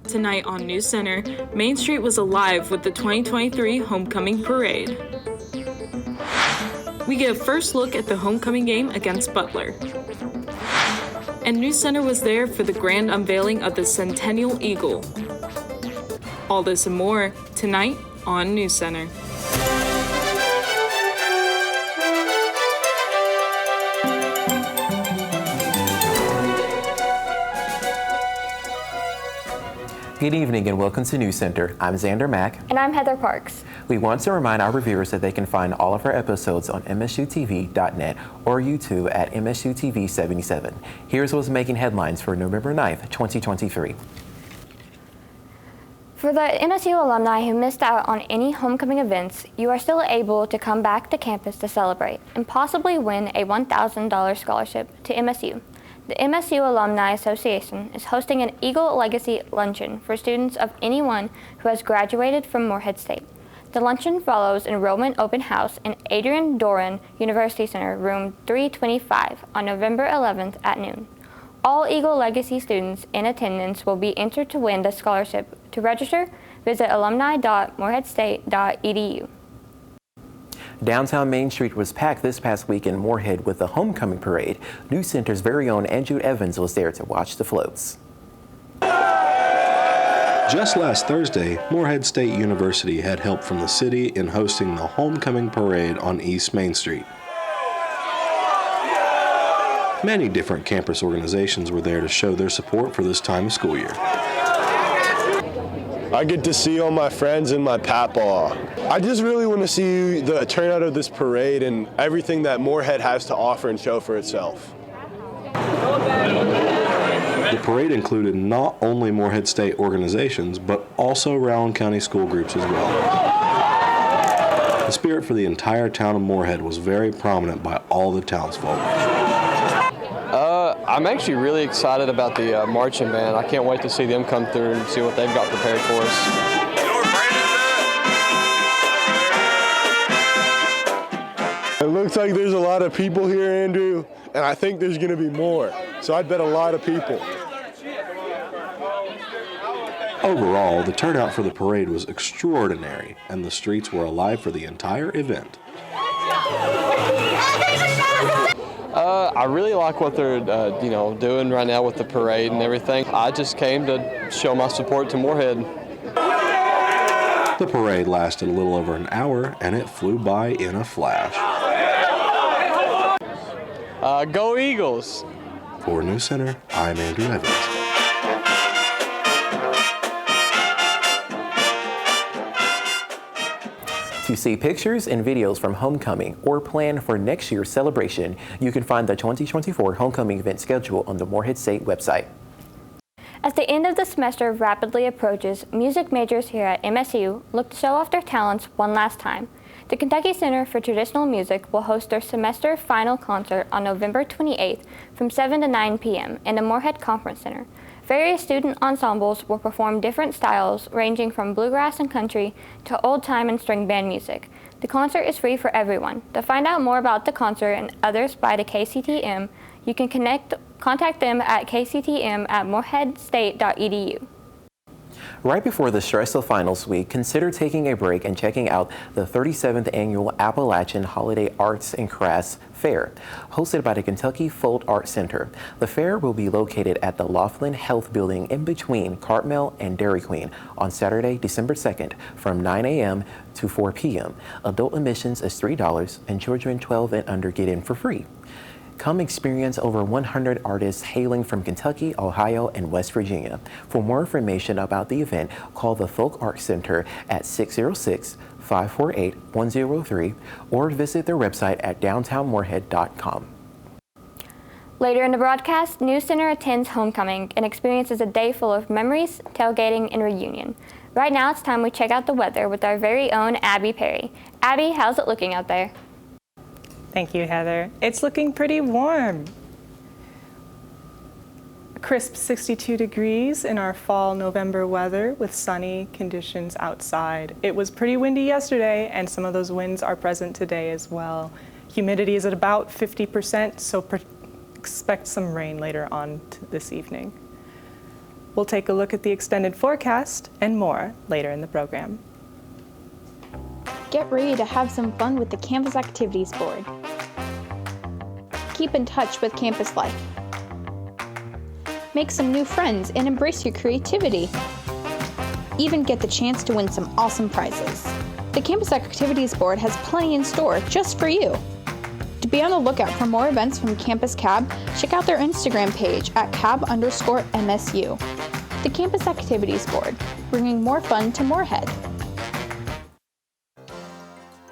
Tonight on NewsCenter, Main Street was alive with the 2023 Homecoming Parade. We get a first look at the homecoming game against Butler. And NewsCenter was there for the grand unveiling of the Centennial Eagle. All this and more tonight on NewsCenter. Good evening and welcome to NewsCenter. I'm Xander Mack. And I'm Heather Parks. We want to remind our reviewers that they can find all of our episodes on msutv.net or YouTube at msutv77. Here's what's making headlines for November 9th, 2023. For the MSU alumni who missed out on any homecoming events, you are still able to come back to campus to celebrate and possibly win a $1,000 scholarship to MSU. The MSU Alumni Association is hosting an Eagle Legacy Luncheon for students of anyone who has graduated from Morehead State. The luncheon follows enrollment open house in Adrian Doran University Center, room 325, on November 11th at noon. All Eagle Legacy students in attendance will be entered to win the scholarship. To register, visit alumni.moreheadstate.edu. Downtown Main Street was packed this past week in Morehead with the homecoming parade. NewsCenter's very own Andrew Evans was there to watch the floats. Just last Thursday, Morehead State University had help from the city in hosting the homecoming parade on East Main Street. Many different campus organizations were there to show their support for this time of school year. I get to see all my friends and my papaw. I just really want to see the turnout of this parade and everything that Morehead has to offer and show for itself. The parade included not only Morehead State organizations, but also Rowan County school groups as well. The spirit for the entire town of Morehead was very prominent by all the townsfolk. I'm actually really excited about the marching band. I can't wait to see them come through and see what they've got prepared for us. It looks like there's a lot of people here, Andrew, and I think there's going to be more. So I'd bet a lot of people. Overall, the turnout for the parade was extraordinary, and the streets were alive for the entire event. I really like what they're doing right now with the parade and everything. I just came to show my support to Morehead. The parade lasted a little over an hour, and it flew by in a flash. Go Eagles! For NewsCenter, I'm Andrew Evans. To see pictures and videos from homecoming or plan for next year's celebration, you can find the 2024 homecoming event schedule on the Morehead State website. As the end of the semester rapidly approaches, music majors here at MSU look to show off their talents one last time. The Kentucky Center for Traditional Music will host their semester final concert on November 28th from 7 to 9 p.m. in the Morehead Conference Center. Various student ensembles will perform different styles ranging from bluegrass and country to old-time and string band music. The concert is free for everyone. To find out more about the concert and others by the KCTM, you can contact them at kctm@moreheadstate.edu. Right before the stressful finals week, consider taking a break and checking out the 37th Annual Appalachian Holiday Arts and Crafts Fair, hosted by the Kentucky Folk Art Center. The fair will be located at the Laughlin Health Building in between Cartmel and Dairy Queen on Saturday, December 2nd from 9 a.m. to 4 p.m. Adult admissions is $3 and children 12 and under get in for free. Come experience over 100 artists hailing from Kentucky, Ohio, and West Virginia. For more information about the event, call the Folk Art Center at 606-548-103 or visit their website at downtownmorehead.com. Later in the broadcast, NewsCenter attends homecoming and experiences a day full of memories, tailgating, and reunion. Right now, it's time we check out the weather with our very own Abby Perry. Abby, how's it looking out there? Thank you, Heather. It's looking pretty warm. A crisp 62 degrees in our fall November weather with sunny conditions outside. It was pretty windy yesterday, and some of those winds are present today as well. Humidity is at about 50%, so expect some rain later on this evening. We'll take a look at the extended forecast and more later in the program. Get ready to have some fun with the Campus Activities Board. Keep in touch with campus life. Make some new friends and embrace your creativity. Even get the chance to win some awesome prizes. The Campus Activities Board has plenty in store just for you. To be on the lookout for more events from Campus CAB, check out their Instagram page at cab_MSU. The Campus Activities Board, bringing more fun to Moorhead.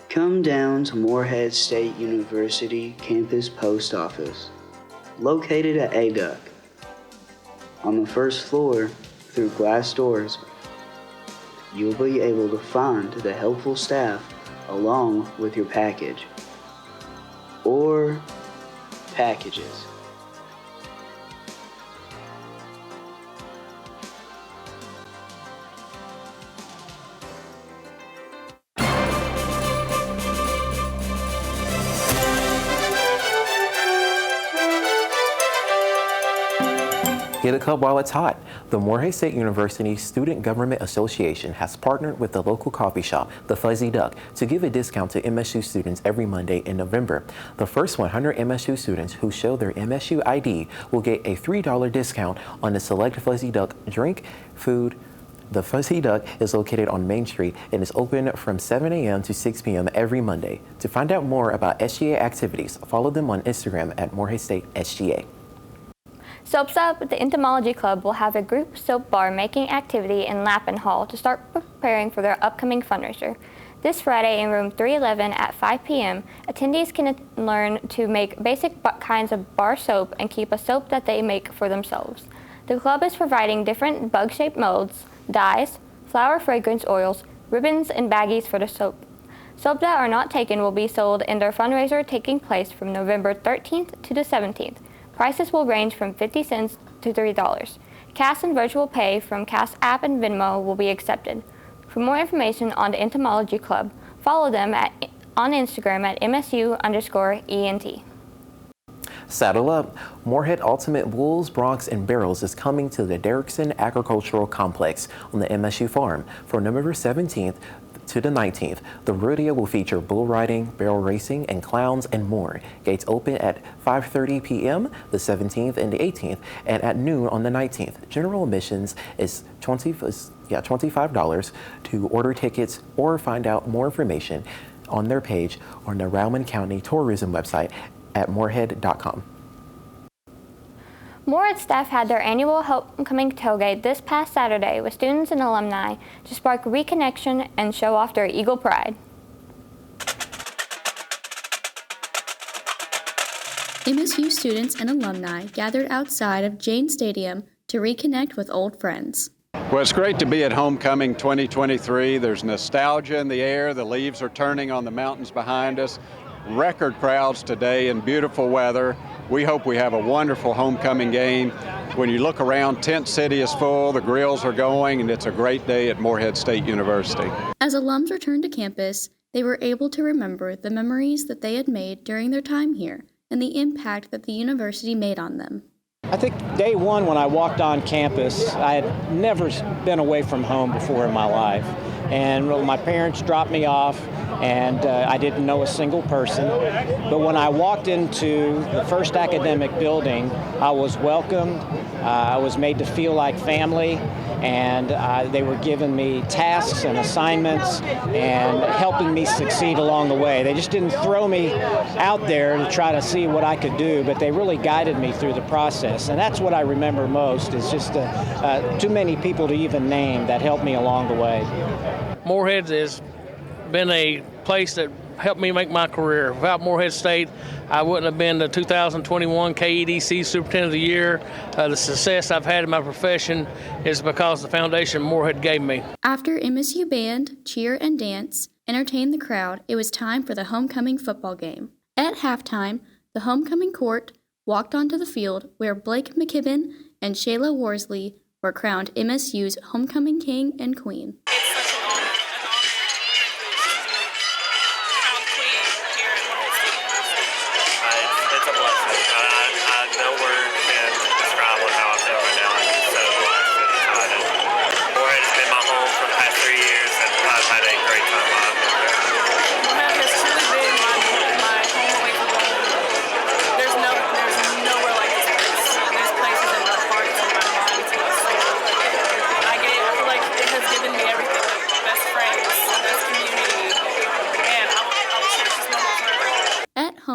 Come down to Moorhead State University Campus Post Office, located at ADUC. On the first floor, through glass doors, you'll be able to find the helpful staff along with your package or packages. Get a cup while it's hot. The Moorhead State University Student Government Association has partnered with the local coffee shop, the Fuzzy Duck, to give a discount to MSU students every Monday in November. The first 100 MSU students who show their MSU ID will get a $3 discount on the select Fuzzy Duck drink, food. The Fuzzy Duck is located on Main Street and is open from 7 a.m. to 6 p.m. every Monday. To find out more about SGA activities, follow them on Instagram at Moorhead State SGA. Soaps Up, the Entomology Club will have a group soap bar making activity in Lappin Hall to start preparing for their upcoming fundraiser. This Friday in room 311 at 5 p.m., attendees can learn to make basic kinds of bar soap and keep a soap that they make for themselves. The club is providing different bug-shaped molds, dyes, flower fragrance oils, ribbons, and baggies for the soap. Soap that are not taken will be sold in their fundraiser taking place from November 13th to the 17th. Prices will range from 50 cents to $3. Cash and virtual pay from Cash App and Venmo will be accepted. For more information on the Entomology Club, follow them on Instagram at MSU_ENT. Saddle up. Moorhead Ultimate Bulls, Broncs, and Barrels is coming to the Derrickson Agricultural Complex on the MSU Farm from November 17th to the 19th. The rodeo will feature bull riding, barrel racing, and clowns and more. Gates open at 5:30 p.m. the 17th and the 18th, and at noon on the 19th. General admissions is $25 to order tickets or find out more information on their page on the Rowman County Tourism website at moorhead.com. Moorhead staff had their annual homecoming tailgate this past Saturday with students and alumni to spark reconnection and show off their Eagle pride. MSU students and alumni gathered outside of Jane Stadium to reconnect with old friends. Well, it's great to be at Homecoming 2023. There's nostalgia in the air. The leaves are turning on the mountains behind us. Record crowds today in beautiful weather. We hope we have a wonderful homecoming game. When you look around, Tent City is full, the grills are going, and it's a great day at Moorhead State University. As alums returned to campus, they were able to remember the memories that they had made during their time here and the impact that the university made on them. I think day one when I walked on campus, I had never been away from home before in my life. And my parents dropped me off, and I didn't know a single person. But when I walked into the first academic building, I was welcomed. I was made to feel like family, and they were giving me tasks and assignments and helping me succeed along the way. They just didn't throw me out there to try to see what I could do, but they really guided me through the process. And that's what I remember most, is just too many people to even name that helped me along the way. Moorhead has been a place that helped me make my career. Without Moorhead State, I wouldn't have been the 2021 KEDC Superintendent of the Year. The success I've had in my profession is because of the foundation Moorhead gave me. After MSU band, cheer, and dance entertained the crowd, it was time for the homecoming football game. At halftime, the homecoming court walked onto the field where Blake McKibben and Shayla Worsley were crowned MSU's homecoming king and queen.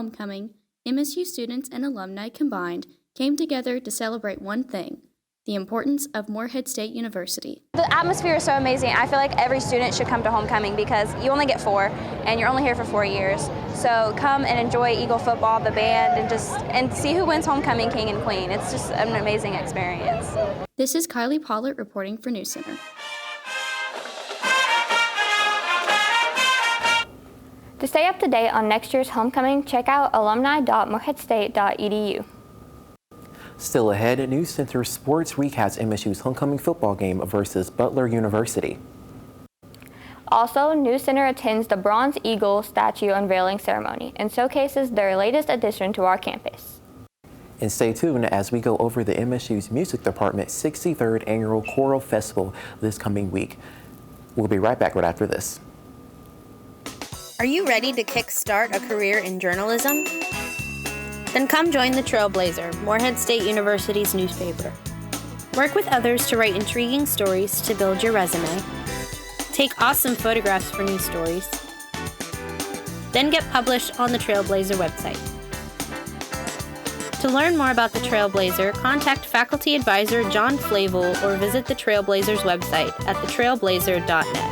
homecoming, MSU students and alumni combined came together to celebrate one thing: the importance of Morehead State University. The atmosphere is so amazing. I feel like every student should come to homecoming because you only get 4 and you're only here for 4 years. So come and enjoy Eagle football, the band, and see who wins homecoming king and queen. It's just an amazing experience. This is Kylie Pollard reporting for NewsCenter. To stay up to date on next year's homecoming, check out alumni.moreheadstate.edu. Still ahead, NewsCenter Sports recaps MSU's homecoming football game versus Butler University. Also, NewsCenter attends the Bronze Eagle statue unveiling ceremony and showcases their latest addition to our campus. And stay tuned as we go over the MSU's Music Department's 63rd Annual Choral Festival this coming week. We'll be right back right after this. Are you ready to kickstart a career in journalism? Then come join the Trailblazer, Morehead State University's newspaper. Work with others to write intriguing stories to build your resume. Take awesome photographs for news stories. Then get published on the Trailblazer website. To learn more about the Trailblazer, contact faculty advisor John Flavel or visit the Trailblazer's website at thetrailblazer.net.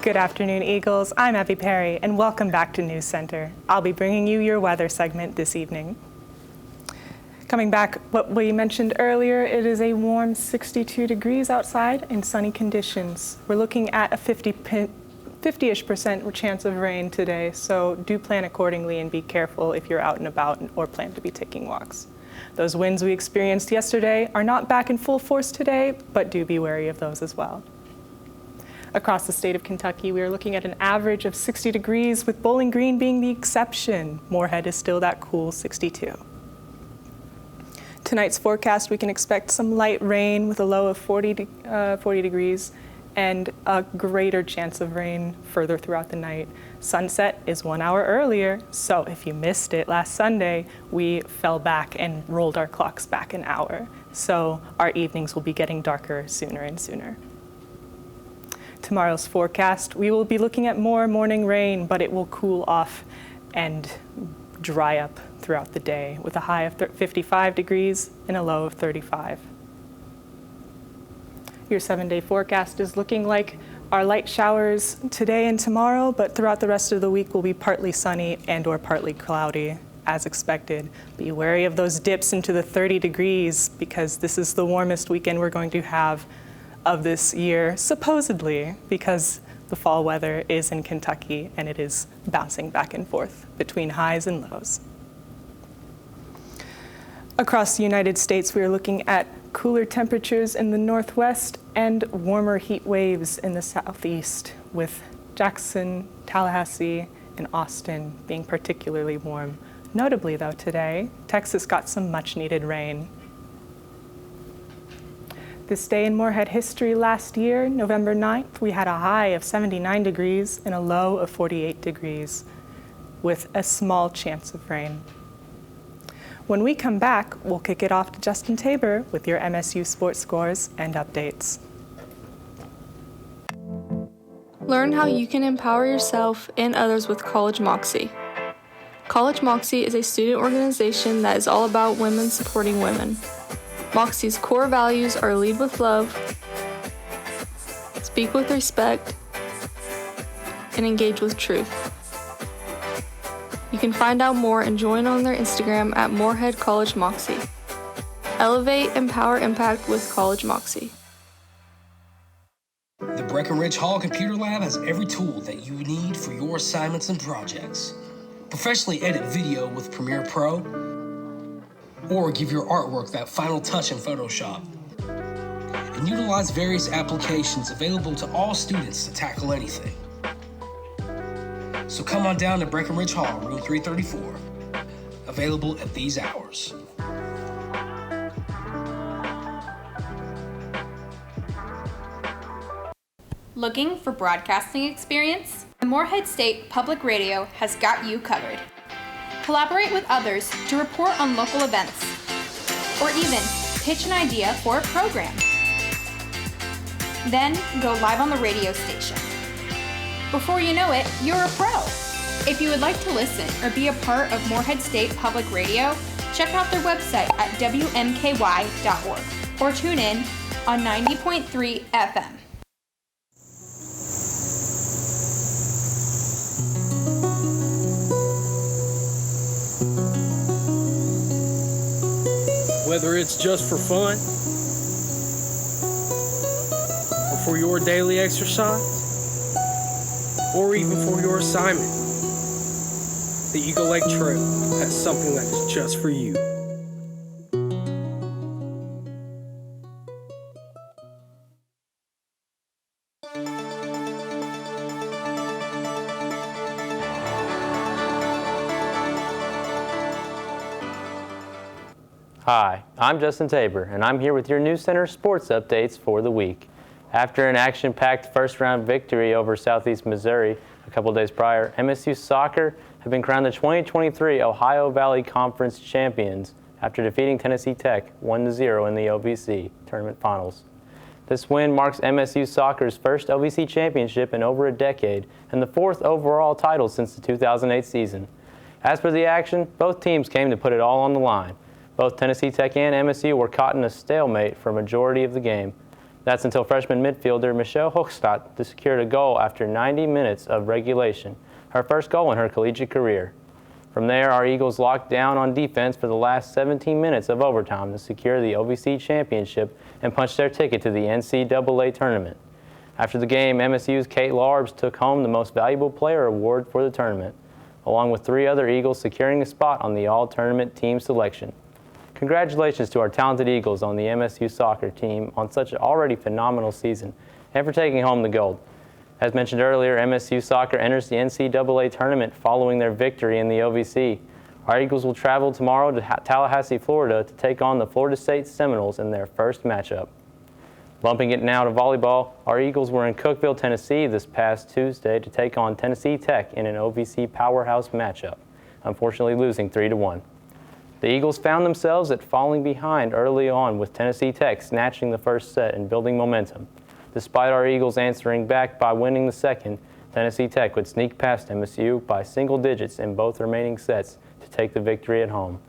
Good afternoon, Eagles. I'm Abby Perry, and welcome back to NewsCenter. I'll be bringing you your weather segment this evening. Coming back, what we mentioned earlier, it is a warm 62 degrees outside and sunny conditions. We're looking at a 50-ish% chance of rain today, so do plan accordingly and be careful if you're out and about or plan to be taking walks. Those winds we experienced yesterday are not back in full force today, but do be wary of those as well. Across the state of Kentucky, we are looking at an average of 60 degrees, with Bowling Green being the exception. Morehead is still that cool 62. Tonight's forecast, we can expect some light rain with a low of 40 degrees and a greater chance of rain further throughout the night. Sunset is 1 hour earlier, so if you missed it last Sunday, we fell back and rolled our clocks back an hour. So our evenings will be getting darker sooner and sooner. Tomorrow's forecast, we will be looking at more morning rain, but it will cool off and dry up throughout the day with a high of 55 degrees and a low of 35. Your 7-day forecast is looking like our light showers today and tomorrow, but throughout the rest of the week will be partly sunny and or partly cloudy as expected. Be wary of those dips into the 30 degrees because this is the warmest weekend we're going to have of this year, supposedly, because the fall weather is in Kentucky and it is bouncing back and forth between highs and lows. Across the United States, we are looking at cooler temperatures in the northwest and warmer heat waves in the southeast, with Jackson, Tallahassee, and Austin being particularly warm. Notably, though, today, Texas got some much-needed rain. This day in Morehead history last year, November 9th, we had a high of 79 degrees and a low of 48 degrees, with a small chance of rain. When we come back, we'll kick it off to Justin Tabor with your MSU sports scores and updates. Learn how you can empower yourself and others with College Moxie. College Moxie is a student organization that is all about women supporting women. Moxie's core values are lead with love, speak with respect, and engage with truth. You can find out more and join on their Instagram at Morehead College Moxie. Elevate, empower, impact with College Moxie. The Breckenridge Hall Computer Lab has every tool that you need for your assignments and projects. Professionally edit video with Premiere Pro, or give your artwork that final touch in Photoshop. And utilize various applications available to all students to tackle anything. So come on down to Breckenridge Hall, room 334, available at these hours. Looking for broadcasting experience? The Morehead State Public Radio has got you covered. Collaborate with others to report on local events, or even pitch an idea for a program. Then go live on the radio station. Before you know it, you're a pro. If you would like to listen or be a part of Morehead State Public Radio, check out their website at wmky.org or tune in on 90.3 FM. Whether it's just for fun or for your daily exercise or even for your assignment, the Eagle Lake Trail has something that is just for you. Hi, I'm Justin Tabor, and I'm here with your NewsCenter sports updates for the week. After an action-packed first-round victory over Southeast Missouri a couple days prior, MSU soccer have been crowned the 2023 Ohio Valley Conference champions after defeating Tennessee Tech 1-0 in the OVC tournament finals. This win marks MSU soccer's first OVC championship in over a decade and the fourth overall title since the 2008 season. As for the action, both teams came to put it all on the line. Both Tennessee Tech and MSU were caught in a stalemate for a majority of the game. That's until freshman midfielder Michelle Hochstadt secured a goal after 90 minutes of regulation, her first goal in her collegiate career. From there, our Eagles locked down on defense for the last 17 minutes of overtime to secure the OVC championship and punch their ticket to the NCAA tournament. After the game, MSU's Kate Larbs took home the Most Valuable Player award for the tournament, along with 3 other Eagles securing a spot on the all-tournament team selection. Congratulations to our talented Eagles on the MSU soccer team on such an already phenomenal season and for taking home the gold. As mentioned earlier, MSU soccer enters the NCAA tournament following their victory in the OVC. Our Eagles will travel tomorrow to Tallahassee, Florida to take on the Florida State Seminoles in their first matchup. Bumping it now to volleyball, our Eagles were in Cookeville, Tennessee this past Tuesday to take on Tennessee Tech in an OVC powerhouse matchup, unfortunately losing 3-1. The Eagles found themselves at falling behind early on with Tennessee Tech snatching the first set and building momentum. Despite our Eagles answering back by winning the second, Tennessee Tech would sneak past MSU by single digits in both remaining sets to take the victory at home.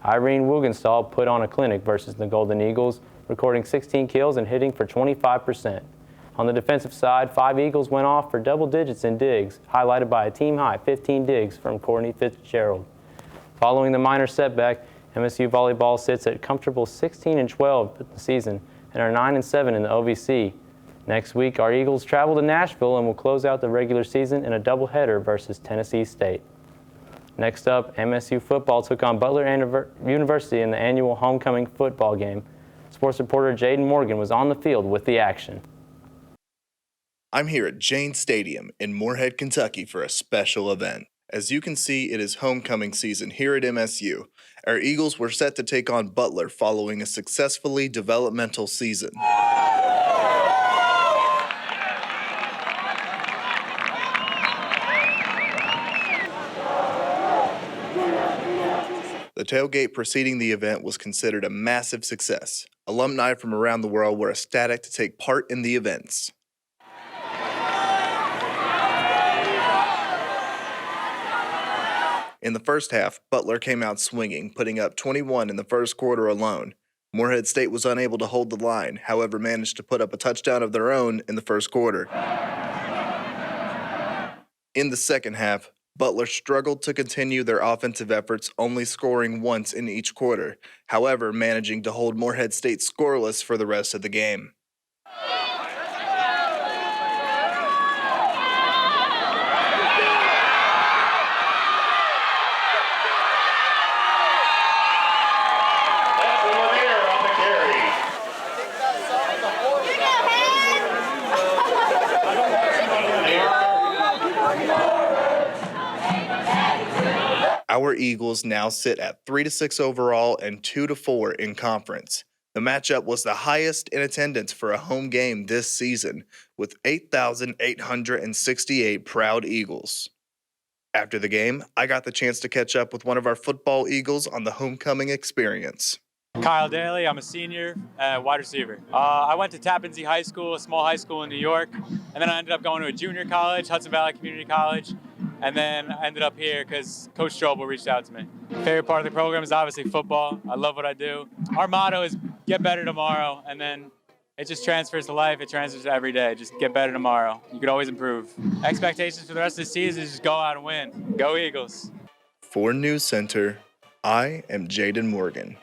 Irene Wugenstall put on a clinic versus the Golden Eagles, recording 16 kills and hitting for 25%. On the defensive side, 5 Eagles went off for double digits in digs, highlighted by a team-high 15 digs from Courtney Fitzgerald. Following the minor setback, MSU volleyball sits at comfortable 16-12 in the season and are 9-7 in the OVC. Next week, our Eagles travel to Nashville and will close out the regular season in a doubleheader versus Tennessee State. Next up, MSU football took on Butler University in the annual homecoming football game. Sports reporter Jaden Morgan was on the field with the action. I'm here at Jane Stadium in Morehead, Kentucky for a special event. As you can see, it is homecoming season here at MSU. Our Eagles were set to take on Butler following a successfully developmental season. The tailgate preceding the event was considered a massive success. Alumni from around the world were ecstatic to take part in the events. In the first half, Butler came out swinging, putting up 21 in the first quarter alone. Morehead State was unable to hold the line, however managed to put up a touchdown of their own in the first quarter. In the second half, Butler struggled to continue their offensive efforts, only scoring once in each quarter, however managing to hold Morehead State scoreless for the rest of the game. Our Eagles now sit at 3-6 overall and 2-4 in conference. The matchup was the highest in attendance for a home game this season, with 8,868 proud Eagles. After the game, I got the chance to catch up with one of our football Eagles on the homecoming experience. Kyle Daly, I'm a senior, wide receiver. I went to Tappan Zee High School, a small high school in New York, and then I ended up going to a junior college, Hudson Valley Community College, and then I ended up here because Coach Strobel reached out to me. Favorite part of the program is obviously football. I love what I do. Our motto is get better tomorrow, and then it just transfers to life. It transfers to every day. Just get better tomorrow. You could always improve. Expectations for the rest of the season is just go out and win. Go Eagles. For NewsCenter, I am Jaden Morgan.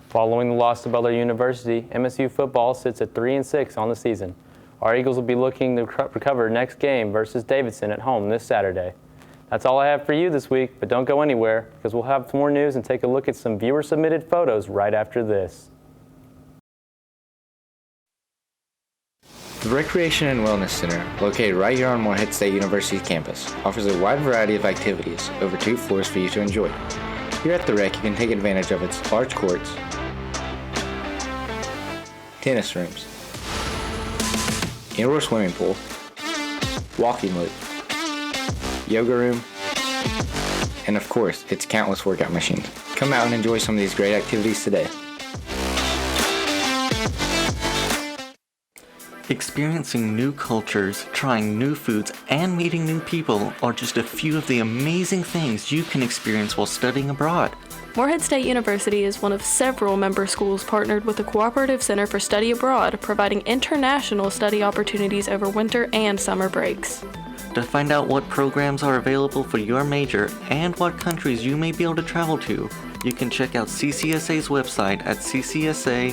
Following the loss to Butler University, MSU football sits at 3-6 on the season. Our Eagles will be looking to recover next game versus Davidson at home this Saturday. That's all I have for you this week, but don't go anywhere because we'll have more news and take a look at some viewer-submitted photos right after this. The Recreation and Wellness Center, located right here on Morehead State University campus, offers a wide variety of activities over 2 floors for you to enjoy. Here at the Rec, you can take advantage of its large courts, tennis rooms, indoor swimming pool, walking loop, yoga room, and of course, its countless workout machines. Come out and enjoy some of these great activities today. Experiencing new cultures, trying new foods, and meeting new people are just a few of the amazing things you can experience while studying abroad. Morehead State University is one of several member schools partnered with the Cooperative Center for Study Abroad, providing international study opportunities over winter and summer breaks. To find out what programs are available for your major and what countries you may be able to travel to, you can check out CCSA's website at ccsa.cc.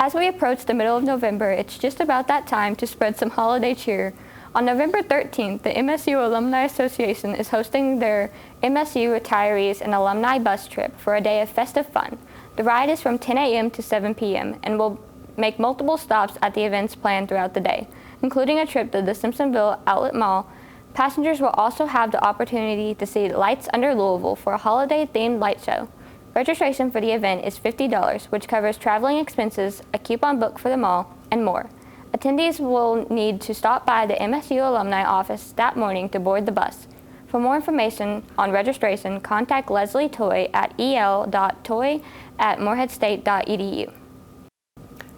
As we approach the middle of November, it's just about that time to spread some holiday cheer. On November 13th, the MSU Alumni Association is hosting their MSU Retirees and Alumni Bus Trip for a day of festive fun. The ride is from 10 a.m. to 7 p.m. and will make multiple stops at the events planned throughout the day, including a trip to the Simpsonville Outlet Mall. Passengers will also have the opportunity to see Lights Under Louisville for a holiday-themed light show. Registration for the event is $50, which covers traveling expenses, a coupon book for the mall, and more. Attendees will need to stop by the MSU Alumni office that morning to board the bus. For more information on registration, contact Leslie Toy at el.toy@moreheadstate.edu.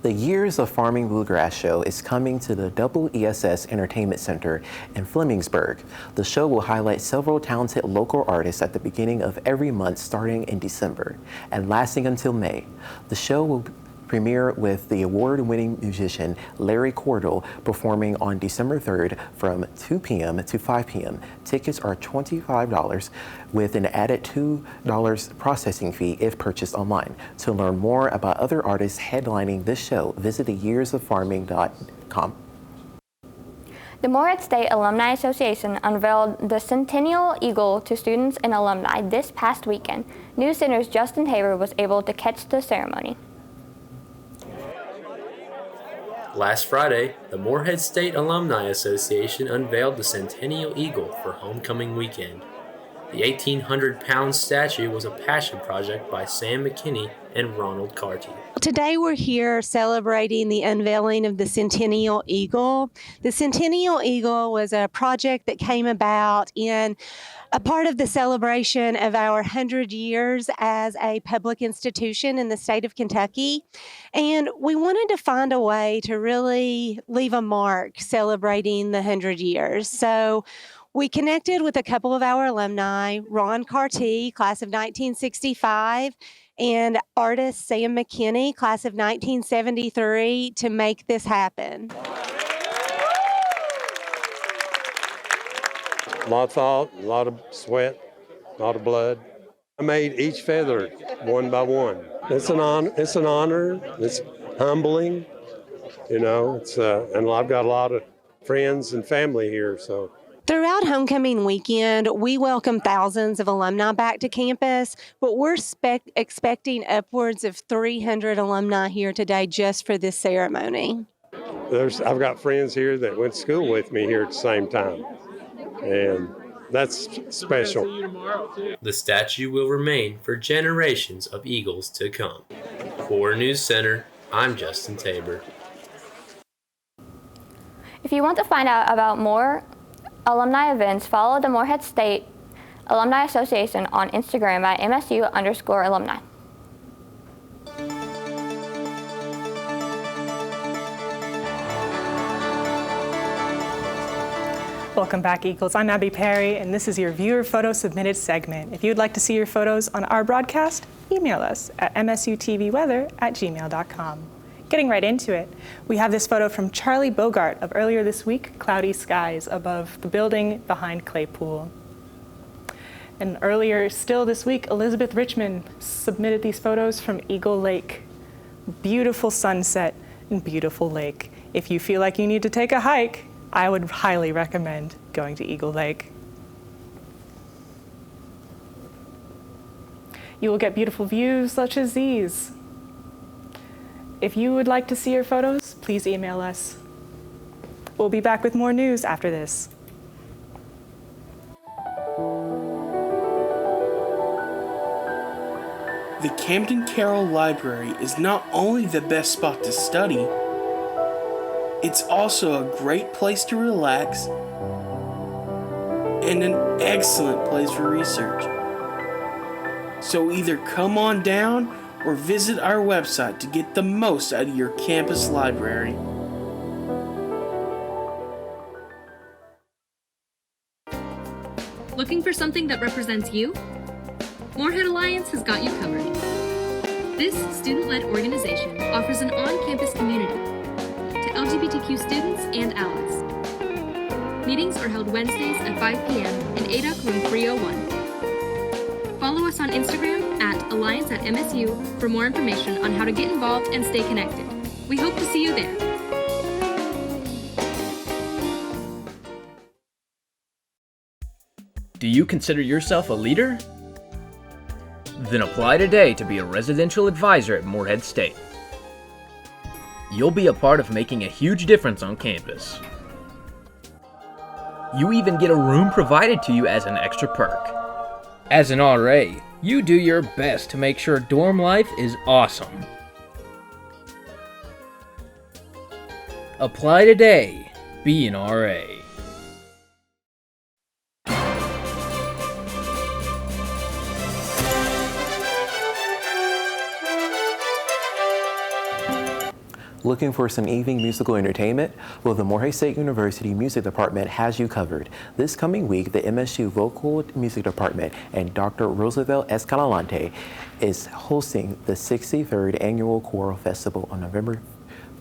The Years of Farming Bluegrass show is coming to the Double ESS Entertainment Center in Flemingsburg. The show will highlight several talented local artists at the beginning of every month starting in December and lasting until May. The show will premiere with the award-winning musician Larry Cordell performing on December 3rd from 2 p.m. to 5 p.m. Tickets are $25 with an added $2 processing fee if purchased online. To learn more about other artists headlining this show, visit theyearsoffarming.com. The Morehead State Alumni Association unveiled the Centennial Eagle to students and alumni this past weekend. NewsCenter's Justin Haber was able to catch the ceremony. Last Friday, the Morehead State Alumni Association unveiled the Centennial Eagle for homecoming weekend. The 1,800-pound statue was a passion project by Sam McKinney and Ronald Carty. Today we're here celebrating the unveiling of the Centennial Eagle. The Centennial Eagle was a project that came about in a part of the celebration of our 100 years as a public institution in the state of Kentucky. And we wanted to find a way to really leave a mark celebrating the 100 years. So we connected with a couple of our alumni, Ron Carty, class of 1965, and artist Sam McKinney, class of 1973, to make this happen. A lot of thought, a lot of sweat, a lot of blood. I made each feather one by one. It's an honor. It's humbling. You know, and I've got a lot of friends and family here, so. Throughout homecoming weekend, we welcome thousands of alumni back to campus, but we're expecting upwards of 300 alumni here today just for this ceremony. I've got friends here that went to school with me here at the same time, and that's special. The statue will remain for generations of Eagles to come. For NewsCenter, I'm Justin Tabor. If you want to find out about more alumni events, follow the Morehead State Alumni Association on Instagram at MSU_alumni. Welcome back, Eagles. I'm Abby Perry, and this is your viewer photo submitted segment. If you'd like to see your photos on our broadcast, email us at msutvweather@gmail.com. Getting right into it, we have this photo from Charlie Bogart of earlier this week, cloudy skies above the building behind Claypool. And earlier still this week, Elizabeth Richmond submitted these photos from Eagle Lake. Beautiful sunset and beautiful lake. If you feel like you need to take a hike, I would highly recommend going to Eagle Lake. You will get beautiful views such as these. If you would like to see your photos, please email us. We'll be back with more news after this. The Camden Carroll Library is not only the best spot to study, it's also a great place to relax and an excellent place for research. So either come on down or visit our website to get the most out of your campus library. Looking for something that represents you? Morehead Alliance has got you covered. This student-led organization offers an on-campus community to LGBTQ students and allies. Meetings are held Wednesdays at 5 p.m. in ADUC room 301. Follow us on Instagram at Alliance@MSU for more information on how to get involved and stay connected. We hope to see you there. Do you consider yourself a leader? Then apply today to be a residential advisor at Morehead State. You'll be a part of making a huge difference on campus. You even get a room provided to you as an extra perk. As an RA, you do your best to make sure dorm life is awesome. Apply today. Be an RA. Looking for some evening musical entertainment? Well, the Morehead State University Music Department has you covered. This coming week, the MSU Vocal Music Department and Dr. Roosevelt Escalante is hosting the 63rd Annual Choral Festival on November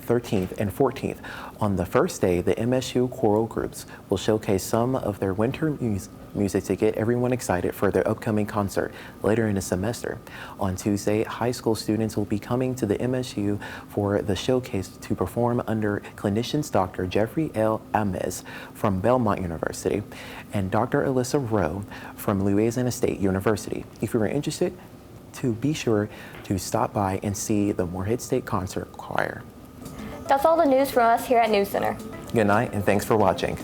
13th and 14th. On the first day, the MSU choral groups will showcase some of their winter music to get everyone excited for their upcoming concert later in the semester. On Tuesday, high school students will be coming to the MSU for the showcase to perform under clinicians Dr. Jeffrey L. Ames from Belmont University and Dr. Alyssa Rowe from Louisiana State University. If you are interested, to be sure to stop by and see the Morehead State Concert Choir. That's all the news from us here at NewsCenter. Good night and thanks for watching.